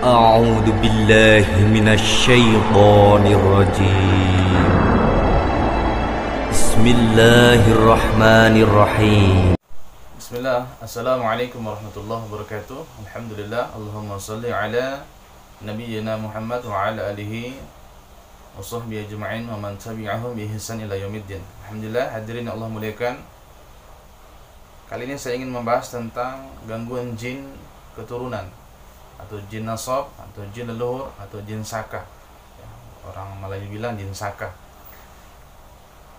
أعوذ بالله من الشيطان الرجيم بسم الله الرحمن الرحيم Bismillah, Assalamualaikum warahmatullahi wabarakatuh. Alhamdulillah, Allahumma salli ala nabiyyina Muhammad wa ala alihi wa sahbihi ajma'in wa man tabi'ahum bi ihsan ila yaumiddin. Alhamdulillah, hadirin Allah muliakan. Kali ini saya ingin membahas tentang gangguan jin keturunan atau jin nasab atau jin leluhur atau jin saka. Orang Melayu bilang jin saka.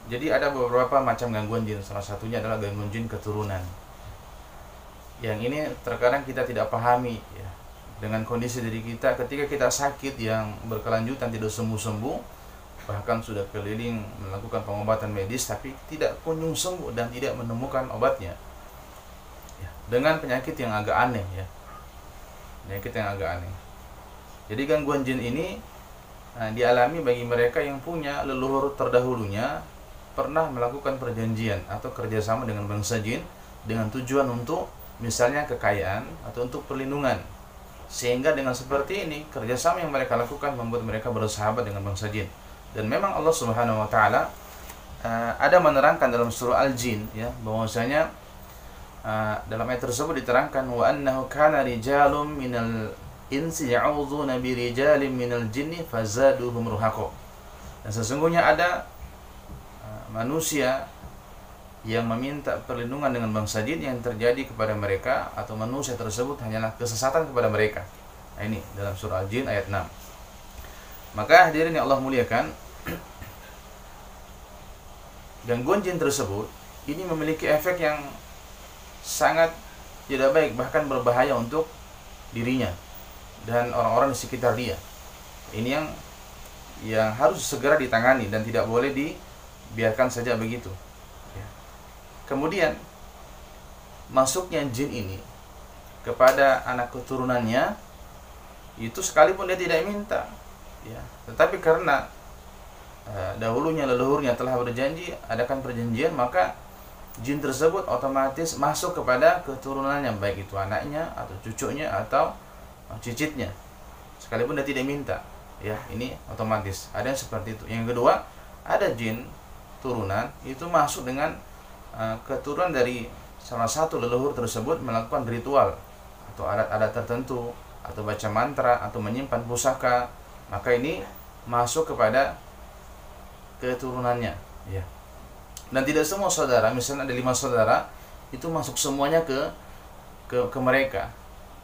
Jadi ada beberapa macam gangguan jin. Salah satunya adalah gangguan jin keturunan. Yang ini terkadang kita tidak pahami ya, dengan kondisi diri kita ketika kita sakit yang berkelanjutan tidak sembuh-sembuh, bahkan sudah keliling melakukan pengobatan medis tapi tidak kunjung sembuh dan tidak menemukan obatnya ya, dengan penyakit yang agak aneh ya, penyakit yang agak aneh. Jadi gangguan jin ini dialami bagi mereka yang punya leluhur terdahulunya pernah melakukan perjanjian atau kerjasama dengan bangsa jin dengan tujuan untuk misalnya kekayaan atau untuk perlindungan, sehingga dengan seperti ini kerjasama yang mereka lakukan membuat mereka bersahabat dengan bangsa jin. Dan memang Allah Subhanahu Wa Taala ada menerangkan dalam surah Al-Jin ya, bahwasanya dalam ayat tersebut diterangkan wa annahu kana rijalun minal insi ya'udzuuna bi rijalin minal jinni fazaduhum ruhaqa. Dan sesungguhnya ada manusia yang meminta perlindungan dengan bangsa jin yang terjadi kepada mereka atau manusia tersebut hanyalah kesesatan kepada mereka. Nah, ini dalam surah Al-Jin ayat 6. Maka hadirin yang Allah muliakan, gangguan jin tersebut ini memiliki efek yang sangat tidak baik, bahkan berbahaya untuk dirinya dan orang-orang di sekitar dia. Ini yang harus segera ditangani dan tidak boleh dibiarkan saja begitu. Kemudian masuknya jin ini kepada anak keturunannya itu sekalipun dia tidak minta ya, tetapi karena dahulunya leluhurnya telah berjanji adakan perjanjian, maka jin tersebut otomatis masuk kepada keturunannya, baik itu anaknya atau cucunya atau cicitnya, sekalipun dia tidak minta ya, ini otomatis ada yang seperti itu. Yang kedua, ada jin turunan itu masuk dengan keturunan dari salah satu leluhur tersebut melakukan ritual atau adat-adat tertentu atau baca mantra atau menyimpan pusaka, maka ini masuk kepada keturunannya ya. Dan tidak semua saudara, misalnya ada 5 saudara itu masuk semuanya ke mereka.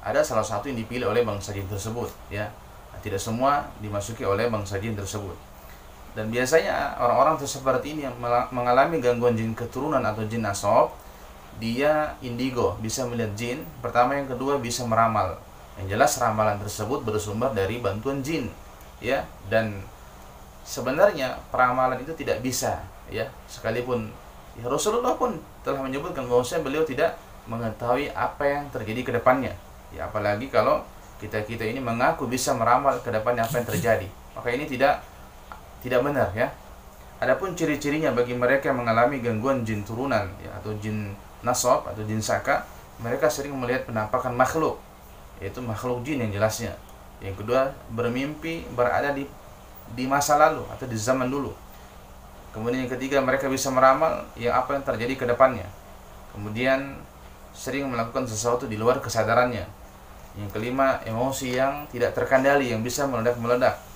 Ada salah satu yang dipilih oleh bangsa jin tersebut ya. Tidak semua dimasuki oleh bangsa jin tersebut. Dan biasanya orang-orang seperti ini yang mengalami gangguan jin keturunan atau jin nasab, dia indigo, bisa melihat jin. Pertama, yang kedua bisa meramal. Yang jelas ramalan tersebut bersumber dari bantuan jin, ya. Dan sebenarnya peramalan itu tidak bisa, ya. Sekalipun ya, Rasulullah pun telah menyebutkan bahwasanya beliau tidak mengetahui apa yang terjadi ke depannya. Ya, apalagi kalau kita ini mengaku bisa meramal ke depannya apa yang terjadi. Maka ini tidak benar ya. Adapun ciri-cirinya bagi mereka yang mengalami gangguan jin turunan ya, atau jin nasab atau jin saka, mereka sering melihat penampakan makhluk, yaitu makhluk jin yang jelasnya. Yang kedua, bermimpi berada di masa lalu atau di zaman dulu. Kemudian yang ketiga, mereka bisa meramal yang apa yang terjadi ke depannya. Kemudian sering melakukan sesuatu di luar kesadarannya. Yang kelima, emosi yang tidak terkendali yang bisa meledak-meledak.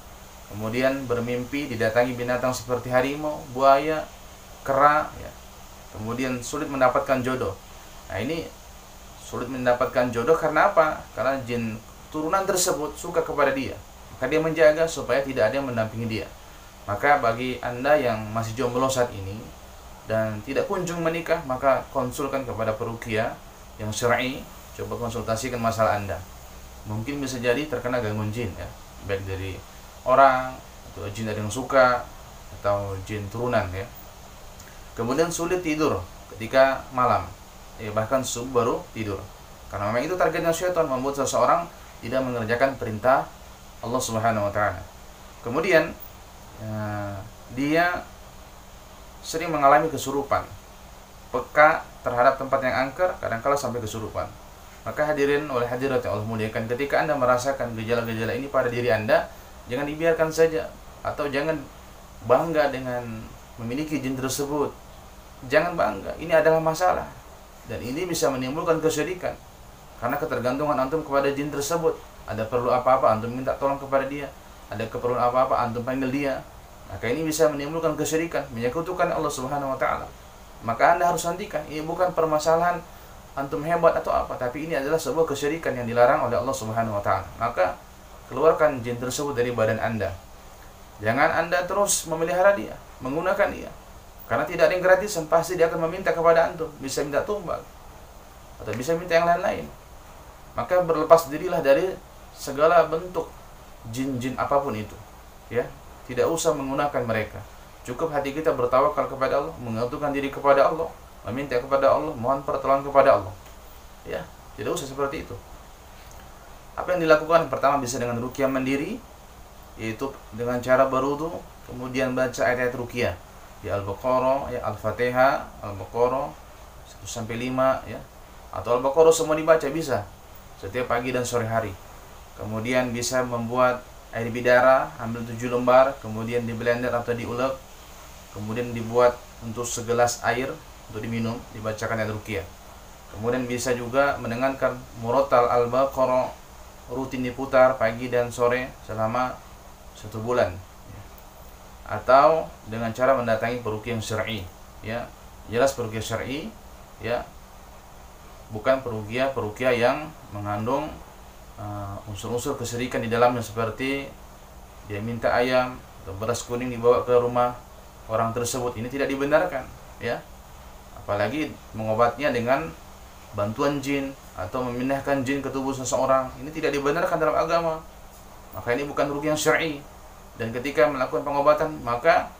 Kemudian bermimpi didatangi binatang seperti harimau, buaya, kera ya. Kemudian sulit mendapatkan jodoh. Nah, ini sulit mendapatkan jodoh karena apa? Karena jin turunan tersebut suka kepada dia. Maka dia menjaga supaya tidak ada yang mendampingi dia. Maka bagi Anda yang masih jomblo saat ini dan tidak kunjung menikah, maka konsulkan kepada peruqyah yang syar'i. Coba konsultasikan masalah Anda. Mungkin bisa jadi terkena gangguan jin ya, baik dari orang atau jin ada yang suka atau jin turunan ya. Kemudian sulit tidur ketika malam ya, bahkan subuh baru tidur, karena memang itu targetnya syaitan, membuat seseorang tidak mengerjakan perintah Allah Subhanahu Wa Taala. Kemudian dia sering mengalami kesurupan, peka terhadap tempat yang angker, kadang-kala sampai kesurupan. Maka hadirin oleh hadirat yang Allah muliakan, ketika Anda merasakan gejala-gejala ini pada diri Anda, jangan dibiarkan saja, atau jangan bangga dengan memiliki jin tersebut. Jangan bangga, ini adalah masalah, dan ini bisa menimbulkan kesyirikan. Karena ketergantungan antum kepada jin tersebut. Ada perlu apa-apa, antum minta tolong kepada dia. Ada keperluan apa-apa, antum panggil dia. Maka ini bisa menimbulkan kesyirikan, menyekutukan Allah Subhanahu wa Ta'ala. Maka Anda harus hentikan. Ini bukan permasalahan antum hebat atau apa, tapi ini adalah sebuah kesyirikan yang dilarang oleh Allah Subhanahu wa Ta'ala. Maka keluarkan jin tersebut dari badan Anda. Jangan Anda terus memelihara dia, menggunakan dia. Karena tidak ada yang gratisan, pasti dia akan meminta kepada antum. Bisa minta tumbal, atau bisa minta yang lain-lain. Maka berlepas dirilah dari segala bentuk jin-jin apapun itu, ya. Tidak usah menggunakan mereka. Cukup hati kita bertawakal kepada Allah, mengantungkan diri kepada Allah, meminta kepada Allah, mohon pertolongan kepada Allah. Ya, tidak usah seperti itu. Apa yang dilakukan? Pertama, bisa dengan ruqyah mandiri, yaitu dengan cara berwudu, kemudian baca ayat-ayat ruqyah di Al-Baqarah, ya, Al-Fatihah, Al-Baqarah 1 sampai 5, ya. Atau Al-Baqarah semua dibaca bisa setiap pagi dan sore hari. Kemudian bisa membuat air bidara, ambil 7 lembar, kemudian di blender atau diulek, kemudian dibuat untuk segelas air untuk diminum, dibacakan ayat ruqyah. Kemudian bisa juga mendengarkan murattal Al-Baqarah rutin diputar pagi dan sore selama 1 bulan, atau dengan cara mendatangi peruqyah syar'i, ya. Jelas peruqyah syar'i, ya, bukan peruqyah yang mengandung unsur-unsur kesyirikan di dalamnya, seperti dia minta ayam atau beras kuning dibawa ke rumah orang tersebut. Ini tidak dibenarkan, ya. Apalagi mengobatnya dengan bantuan jin atau memindahkan jin ke tubuh seseorang, ini tidak dibenarkan dalam agama. Maka ini bukan ruqyah syar'i. Dan ketika melakukan pengobatan, maka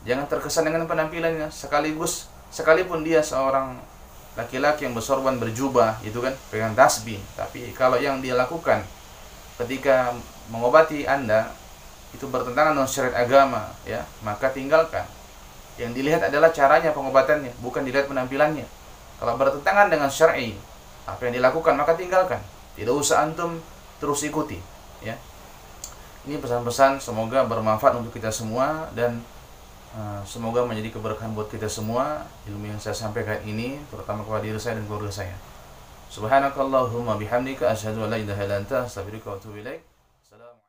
jangan terkesan dengan penampilannya, sekalipun dia seorang laki-laki yang bersorban berjubah, itu kan, pegang tasbih. Tapi kalau yang dia lakukan ketika mengobati Anda itu bertentangan dengan syariat agama, ya, maka tinggalkan. Yang dilihat adalah caranya pengobatannya, bukan dilihat penampilannya. Kalau bertentangan dengan syar'i apa yang dilakukan, maka tinggalkan. Tidak usah antum terus ikuti, ya. Ini pesan-pesan semoga bermanfaat untuk kita semua, dan semoga menjadi keberkahan buat kita semua ilmu yang saya sampaikan ini, terutama kepada diri saya dan keluarga saya. Subhanakallahumma bihamdika asyhadu an la ilaha illa anta astaghfiruka wa atubu ilaik. Assalamualaikum.